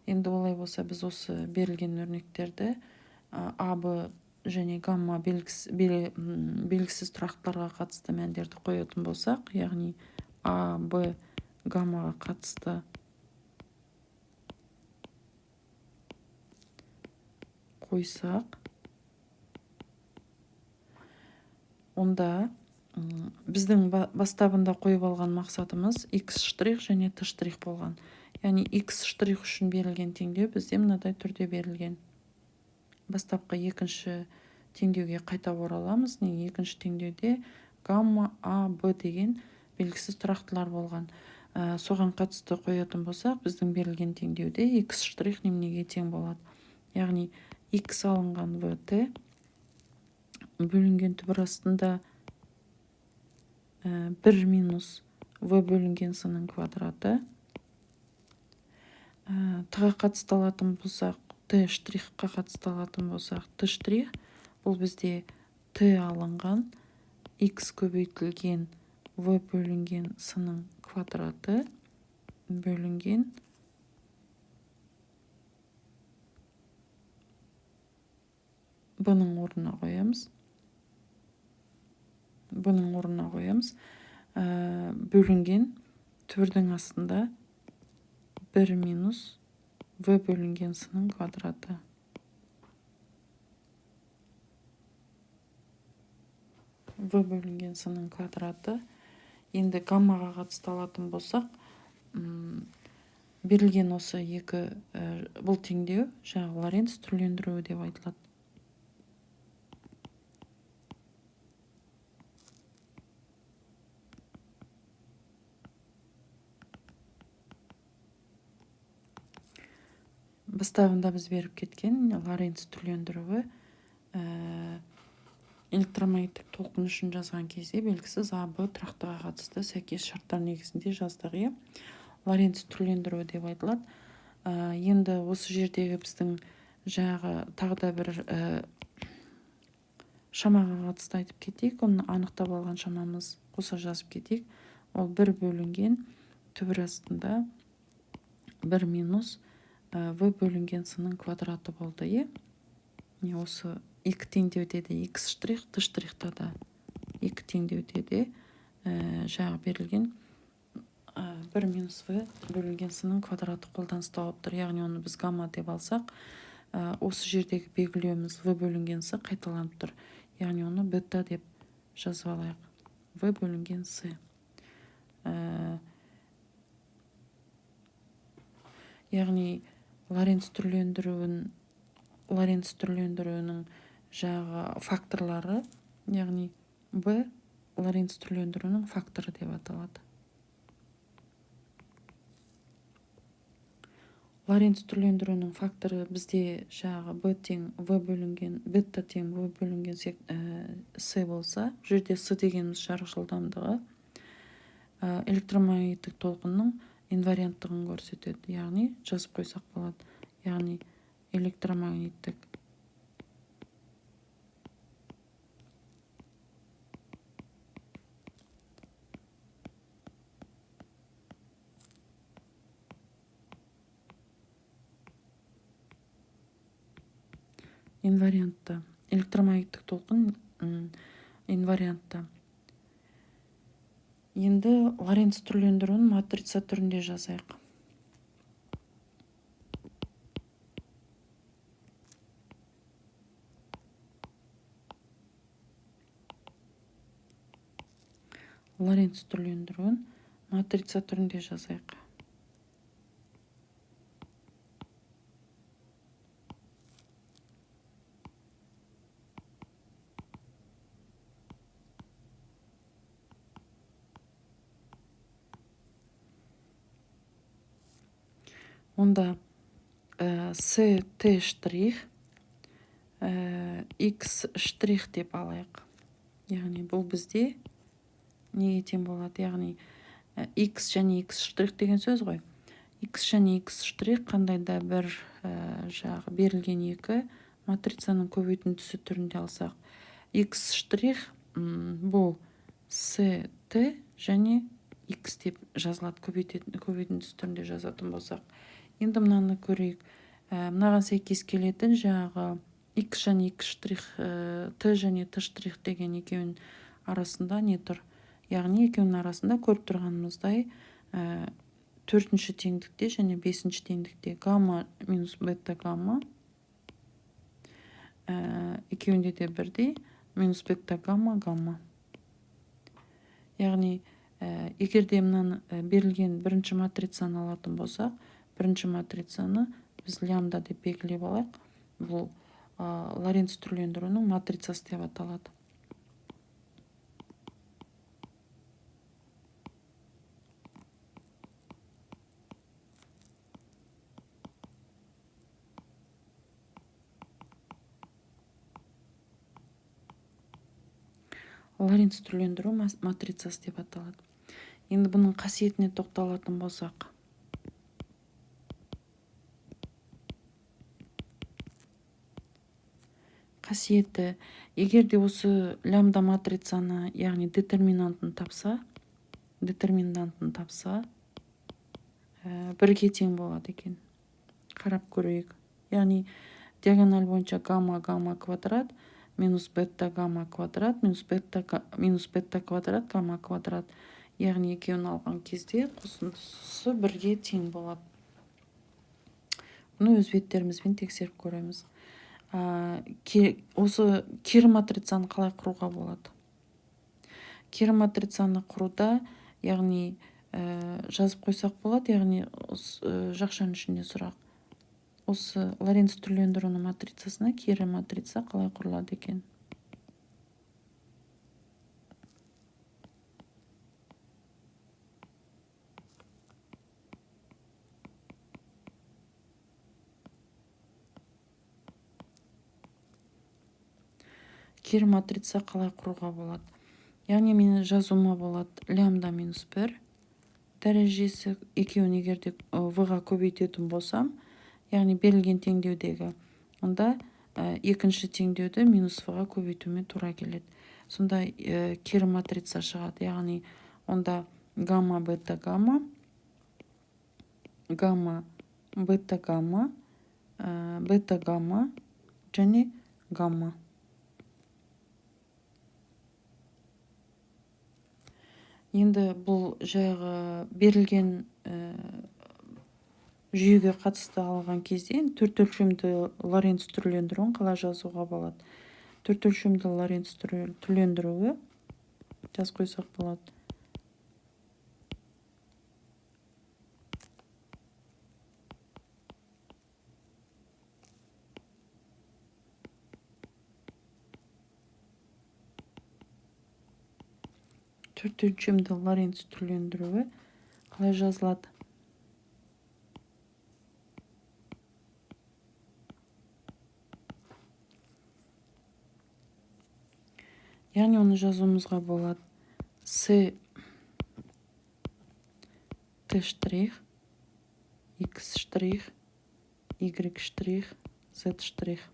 Енді олай болса, біз осы берілген өрнектерді а, б және гамма белгісіз тұрақтарға қатысты мәндерді қоятын болсақ, яғни а, б, гаммаға қатысты қойсақ, онда біздің бастабында қойып алған мақсатымыз x штрих және t штрих болған. Яғни x штрих үшін берілген теңдеу бізде мынадай түрде берілген. Бастапқы екінші теңдеуге қайта ораламыз. Екінші теңдеуде гамма а, б деген белгісіз тұрақтылар болған. Соған қатысты қоятын болсақ, біздің берілген теңдеуде x штрих неменеге тең болады. Яғни x алынған в t бөлінген түбір астында 1 минус в бөлінген с-ның квадраты. Т-ға қатысты алатын болсақ, т штрихқа қатысты алатын болсақ, т штрих бұл бізде т алынған x көбейтілген в бөлінген с-ның квадраты бөлінген бұның орнына қоямыз. Бөлінген түрдің астында 1 минус в бөлінген с-ның квадраты. В бөлінген с-ның квадраты. Енді гаммаға қатысты алатын болсақ, берілген осы екі бұл теңдеу жаңағы Лоренц түрлендіруі деп айтылады. Бастабында біз беріп кеткен Лоренц түрлендіруі электромагниттік толқын үшін жазған кезде белгісіз а, б тұрақтыға қатысты сәйкес шарттар негізінде жаздық. Лоренц түрлендіруі деп айтылады. Енді осы жердегі біздің жаңағы тағы да бір шамаға қатысты айтып кетейік. Оны анықтап алған шамамыз қоса жазып кетейік. Ол 1 бөлінген түбір астында 1 минус в бөлінген с-ның квадраты болды. Осы екі теңдеуде де x штрих, t штрихта да екі теңдеуде де жаңағы берілген 1 минус в бөлінген с-ның квадраты қолданыста болып тұр. Яғни оны біз гамма деп алсақ, осы жердегі белгілеуіміз в бөлінген с қайталанып тұр. Яғни оны бета деп жазып алайық. В бөлінген с. Яғни Лоренц түрлендіруінің жағы факторлары, яғни б Лоренц түрлендіруінің факторы деп аталады. Лоренц түрлендірүүнің факторы бізде жаңағы b тең v бөлінген, бета тең v бөлінген с болса, бұл жерде с дегеніміз жарық жылдамдығы электромагниттік толқынның инварианттығын көрсетеді. Яғни жазып қойсақ болады. Яғни электромагниттік инвариантты, электромагниттік толқын инвариантты. Енді Лоренц түрлендіруін матрица түрінде жазайық. Лоренц түрлендіруін матрица түрінде жазайық. Онда СТ штрих, X штрих деп алайық. Яғни бұл бізде неге тең болады? Яғни X және X штрих деген сөз ғой. X және X штрих қандай да бір жағы берілген екі матрицаның көбейтіндісі түрінде алсақ. X штрих бұл ST және X деп жазылады, көбейтіндісі түрінде жазатын болсақ. Енді мынаны көрейік. Мынаған сәйкес келетін жаңағы X және X штрих, T және T штрих деген екеуінің арасында не тұр? Яғни екеуінің арасында көріп тұрғанымыздай төртінші теңдікте және бесінші теңдікте гамма минус бета гамма екеуінде де бірдей минус бета гамма гамма. Яғни егер де мынаны берілген бірінші матрицаны алатын болсақ, бірінші матрицаны біз лямбда деп белгілеп алайық. Бұл Лоренц түрлендіруінің матрицасы деп аталады. Лоренц түрлендіру матрицасы деп аталады. Енді бұның қасиетіне тоқталатын болсақ. Қасиеті, егер де осы лямбда матрицаны, яғни детерминантын тапса, бірге тең болады екен. Қарап көрейік. Яғни диагональ бойынша гамма гамма квадрат минус бета гамма квадрат минус бета квадрат гамма квадрат. Яғни екеуін алған кезде қосындысы бірге тең болады. Бұны өз беттерімізбен тексеріп көреміз. Осы кері матрицаны қалай құруға болады? Кері матрицаны құруда, яғни жазып қойсақ болады, яғни жақшаның ішінде сұрақ. Осы Лоренц түрлендіруінің матрицасына кері матрица қалай құрылады екен? Кері матрица қалай құруға болады? Яғни мені жазуыма болады лямбда минус 1 дәрежесі, екеуін егерде v-ға көбейтетін болсам, яғни берілген теңдеудегі, онда екінші теңдеуді минус v-ға көбейтумен тура келеді. Сонда кері матрица шығады. Яғни онда гамма бета гамма, гамма бета гамма, бета гамма және гамма. Енді бұл жағы берілген жүйеге қатысты алған кезде төрт өлшемді Лоренц түрлендіруін қалай жазуға болады? Төрт өлшемді Лоренц түрлендіруі жаз қойсақ болады. Төрт өлшемді Лоренц түрлендіруі қалай жазылады? яғни оны жазуымызға болады с т штрих, x штрих, y штрих, z штрих.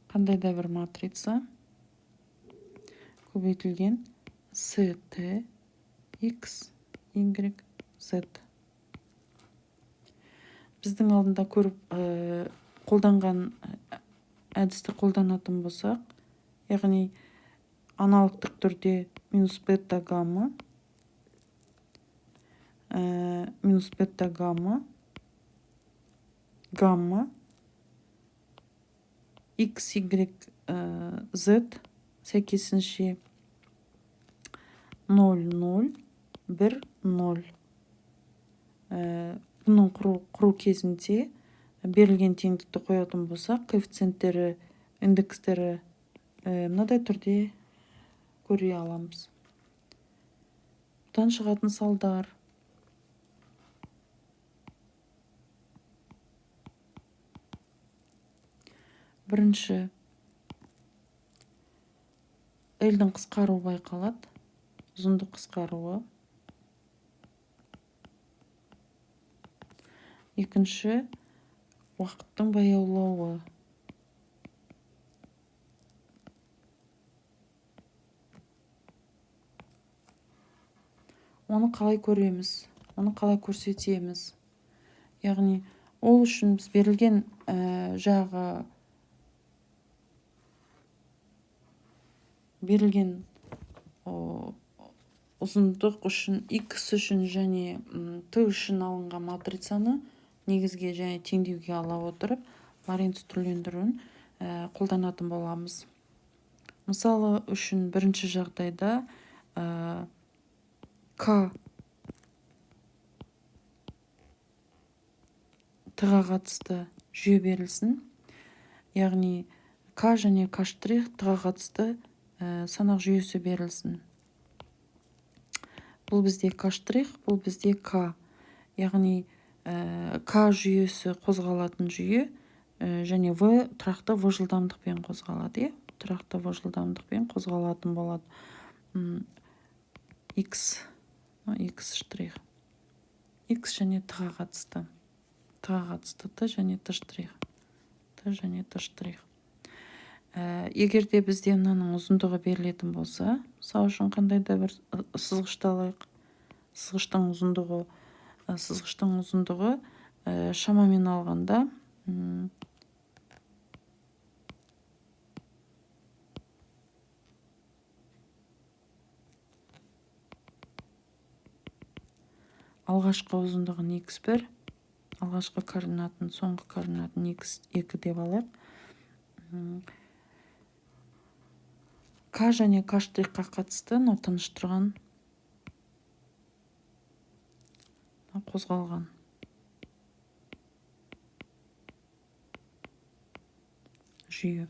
Қандай да бір матрица көбейтілген с т x y z. Біздің алдында көріп қолданған әдісті қолданатын болсақ, яғни аналогтық түрде минус бета гамма, минус бета гамма, гамма, x, y, z сәйкесінше 0, 0, 1, 0. Бұның құру кезінде берілген теңдікті қоятын болсақ, коэффициенттері, индекстері мынадай түрде көре аламыз. Бұдан шығатын салдар. Бірінші, L-дің қысқаруы байқалады, ұзындық қысқаруы. Екінші, уақыттың баяулауы. Оны қалай көреміз? Оны қалай көрсетеміз? Яғни, ол үшін біз берілген жағы берілген ұзындық үшін, x үшін және t үшін алынған матрицаны негізге және теңдеуге ала отырып, Лоренц түрлендіруін қолданатын боламыз. Мысалы үшін бірінші жағдайда k t-ға қатысты жүйе берілсін. Яғни k және k штрих t-ға қатысты санақ жүйесі берілсін. Бұл бізде k штрих, бұл бізде k. Яғни k жүйесі қозғалатын жүйе және v тұрақты v жылдамдықпен қозғалады. Тұрақты v жылдамдықпен қозғалатын болады. X штрих. X және t-ға қатысты. T-ға қатысты t және t штрих. T және t штрих. Егер де бізде мынаның ұзындығы берілетін болса, мысалы үшін қандай да бір сызғышты алайық. Сызғыштың ұзындығы шамамен алғанда алғашқы ұзындығын x1, алғашқы координатын, соңғы координатын x2 деп алайық. К және К штрихқа қатысты тыныш тұрған қозғалған. Жүйе.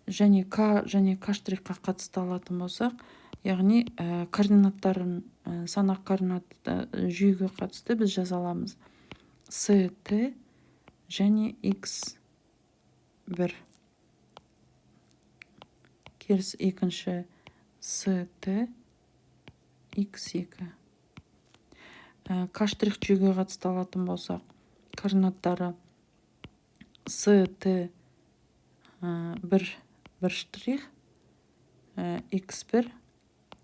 Және К және К штрихқа қатысты алатын болсақ, яғни координаттарын, санақ координатты жүйеге қатысты біз жаза аламыз. СТ және X1. Керіс екінші СТ X2. К штрих жүйеге қатысты алатын болсақ, координаттары СТ 1 штрих, X1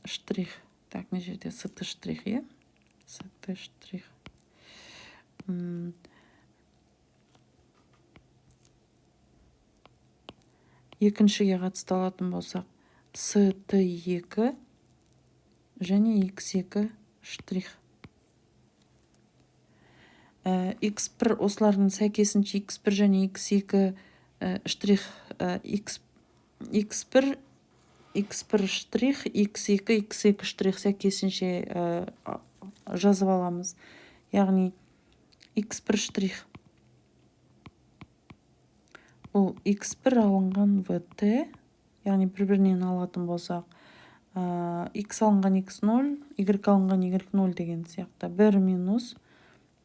штрих. Так, не жерде СТ штрих, СТ штрих. Екіншіге қатысты алатын болсақ, ST2 және X2 штрих. X1 осылардың сәйкесінше X1 және X2 штрих, X1 штрих, X2 штрих сәйкесінше жазып аламыз. Яғни X1 штрих. Бұл X1 алынған VT, яғни бір-бірінен алатын болсақ, X алынған X0, Y алынған Y0 деген сияқты. 1 минус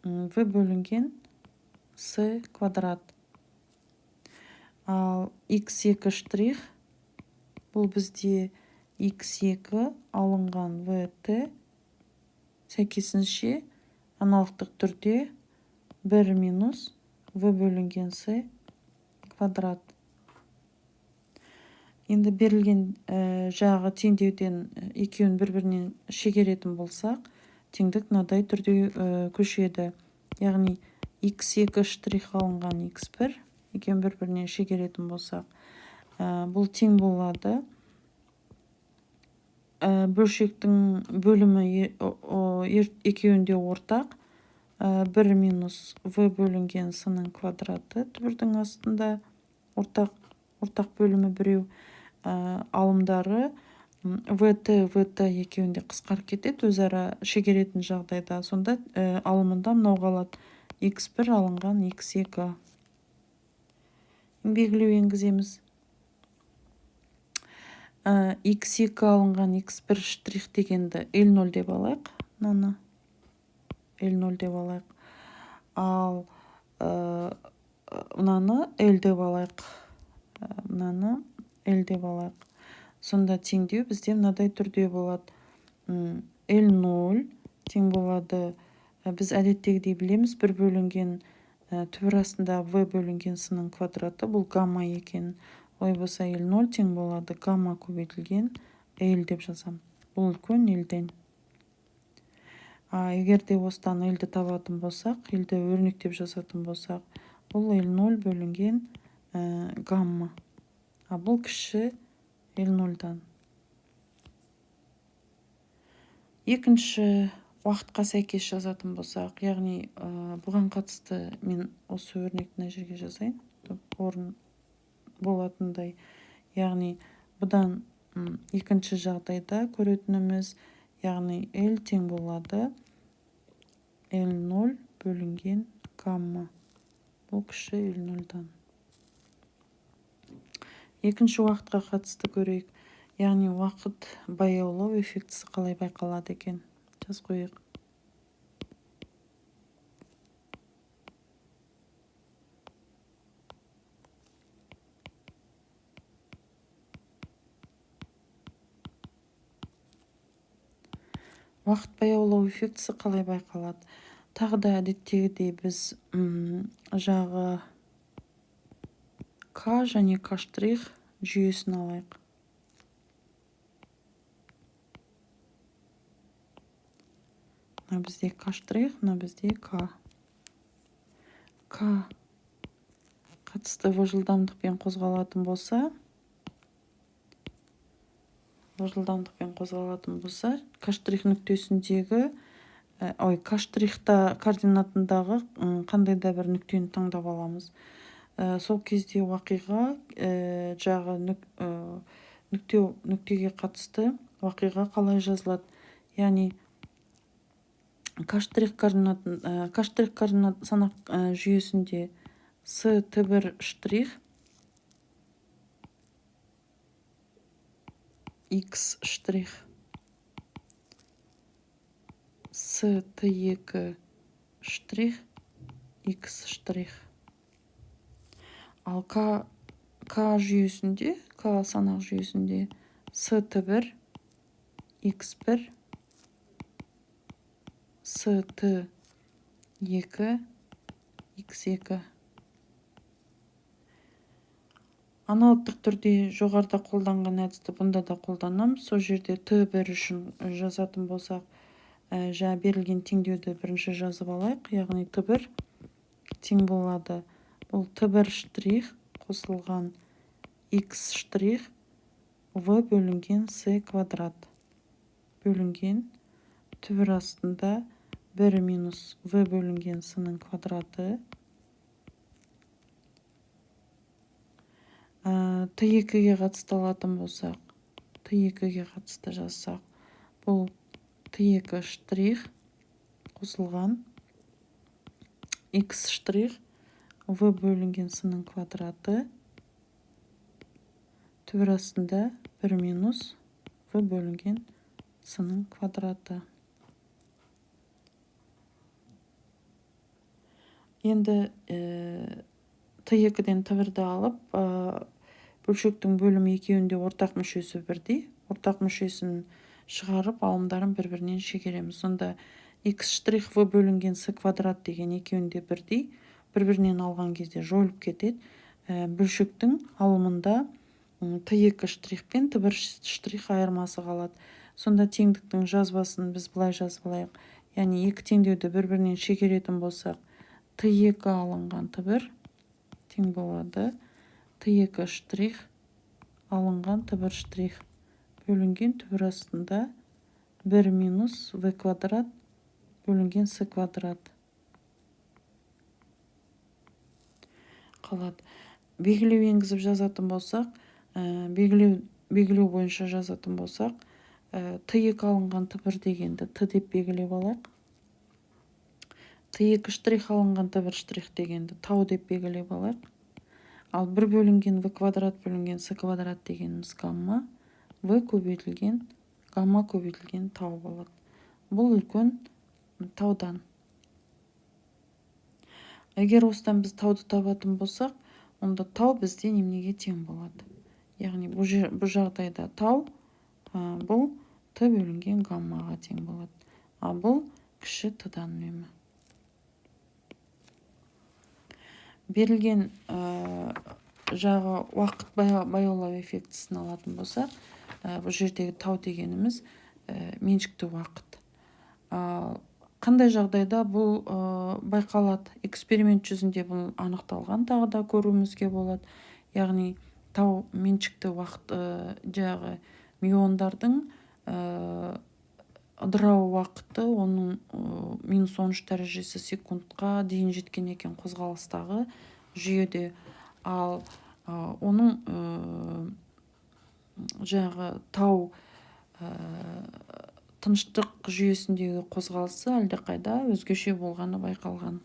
V бөлінген S квадрат. Ал x2 штрих бұл бізде x2 алынған vt сәйкесінше аналықтық түрде 1 минус v бөлінген c квадрат. Енді берілген жағы теңдеуден екеуін бір-бірінен шегеретін болсақ, теңдік мынадай түрде көшеді. Яғни x2 штрих алынған x1 екеуін бір-бірінен шегеретін болсақ, бұл тең болады. Бөлшектің бөлімі екеуінде ортақ. 1 минус v бөлінген с-ның квадраты түбірдің астында ортақ бөлімі біреу. Алымдары vt екеуінде қысқарып кетеді өзара шегеретін жағдайда. Сонда алымында мынау қалады. x1 алынған x2. Белгілеу енгіземіз. x2 алынған x1 штрих дегенді L0 деп алайық. Мынаны L0 деп алайық. Ал мынаны L деп алайық. Мынаны L деп алайық. Сонда теңдеу бізде мынадай түрде болады. L0 тең болады. Біз әдеттегідей білеміз, бір бөлінген түбір астында v бөлінген с-ның квадраты, бұл гамма екен. Ой болса L0 тең болады гамма көбейтілген L деп жазам. Бұл үлкен L-ден. Егер де осыдан L-ді табатын болсақ, L-ді өрнектеп жазатын болсақ, бұл L0 бөлінген гамма. Бұл кіші L0-дан. Екінші уақытқа сәйкес жазатын болсақ, яғни бұған қатысты мен осы өрнекті жерге жазайын. Орын болатындай. Яғни бұдан екінші жағдайда көретініміз, яғни L тең болады L0 бөлінген гамма. Бұл кіші L0-дан. Екінші уақытқа қатысты көрейік. Яғни уақыт баяулау эффектісі қалай байқалады екен. Жаз қойық. Уақыт баяулау эффектісі қалай байқалады? Тағы да әдеттегідей біз жағы К және К штрих жүйесін алайық. Мына бізде К штрих, мына бізде К. К қатысты v жылдамдықпен қозғалатын болса, К штрих нүктесіндегі, К штрихта координатындағы қандай да бір нүктені таңдап аламыз. Сол кезде уақиға жағы нүктеге қатысты уақиға қалай жазылады? Яғни К штрих координат санақ жүйесінде С1 штрих X штрих С2 штрих X штрих. Ал К жүйесінде, К санақ жүйесінде С1 X1 С2 X2. Аналогтық түрде жоғарыда қолданған әдісті бұнда да қолданамыз. Сол жерде Т1 үшін жазатын болсақ, берілген теңдеуді бірінші жазып алайық. Яғни Т1 тең болады. Бұл Т1 штрих қосылған X штрих V бөлінген С квадрат. Бөлінген түбір астында 1 минус V бөлінген С-ның квадраты. Т2-ге қатысты алатын болсақ, Т2-ге қатысты жазсақ, бұл Т2 штрих қосылған X штрих V бөлінген С-ның квадраты. Түбір астында 1 минус V бөлінген С-ның квадраты. Енді Т2-ден Т1-ді алып, бөлшектің бөлімі екеуінде ортақ мүшесі бірдей, ортақ мүшесін шығарып алымдарын бір-бірінен шегереміз. Сонда x штрих v бөлінген с квадрат деген екеуінде бірдей, бір-бірінен алған кезде жойылып кетеді. Бөлшектің алымында t2 штрих пен t1 штрих айырмасы қалады. Сонда теңдіктің жазбасын біз былай жазып алайық. Яғни екі теңдеуді бір-бірінен шегеретін болсақ, t2 алынған t1 тең болады t2 штрих алынған t1 штрих бөлінген t1 астында 1 минус v квадрат бөлінген с квадрат қалады. Белгілеу енгізіп жазатын болсақ, белгілеу бойынша жазатын болсақ, t2 алынған t1 дегенді t деп белгілеп алайық. t2 штрих алынған t1 штрих дегенді тау деп белгілеп алайық. Ал 1 бөлінген v квадрат бөлінген с квадрат дегеніміз гамма, v көбейтілген гамма көбейтілген тау болады. Бұл үлкен таудан. Егер осыдан біз тауды табатын болсақ, онда тау бізде немнеге тең болады. Яғни бұл жағдайда тау бұл т бөлінген гаммаға тең болады. А бұл кіші т-дан үнемі. Берілген жағы уақыт баяулау эффектісін алатын болсақ, бұл жердегі тау дегеніміз меншікті уақыт. Қандай жағдайда бұл байқалады? Эксперимент жүзінде бұл анықталған, тағы да көруімізге болады. Яғни тау меншікті уақыт жағы миондардың ыдырау уақыты оның минус 13 дәрежесі секундқа дейін жеткен екен қозғалыстағы жүйеде. Ал оның жағы тау тыныштық жүйесіндегі қозғалысы әлдеқайда өзгеше болғаны байқалған.